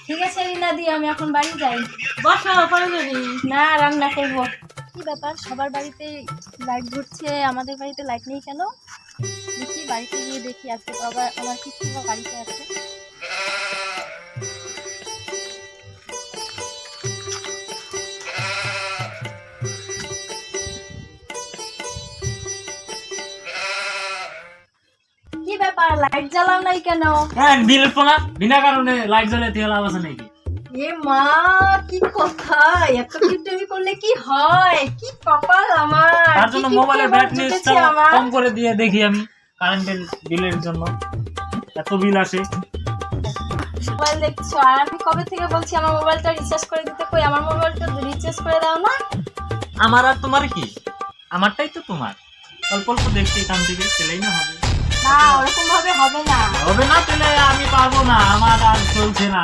ঠিক আছে রিনা দি, আমি এখন বাড়ি যাই। বসো, পরে যাবি। না, রান্না করবো। কি ব্যাপার, সবার বাড়িতে লাইট ঘুরছে, আমাদের বাড়িতে লাইট নেই কেন? দেখি বাড়িতে গিয়ে দেখি, আজকে তো আবার আমার কিছু বাড়িতে আছে। কি ব্যাপার, লাইট জ্বালাও নাই কেন? হ্যাঁ, বিলের পোনা বিনা কারণে লাইট জ্বলে দিয়ে লাভ আছে নাকি? এ মা, কি কথা! এত কিপটেমি করলে কি হয়? কি কপাল আমার! তার জন্য কি মোবাইলের কিপটেমি ব্যাটারি জুটেছে আমার। কম করে দিয়ে দেখি আমি কারেন্টের বিলের জন্য এত বিল আসে। মোবাইল দেখছো, আর আমি কবে থেকে বলছি আমার মোবাইলটা রিচার্জ করে দিতে, কই আমার মোবাইলটা রিচার্জ করে দাও না। আমার আর তোমার কি, আমারটাই তো তোমার। অল্প অল্প দেখছি এখান থেকে, চলেই না হবে। না, ওরকম ভাবে হবে না। হবে না, তাহলে আমি পারবো না, আমার আর চলছে না।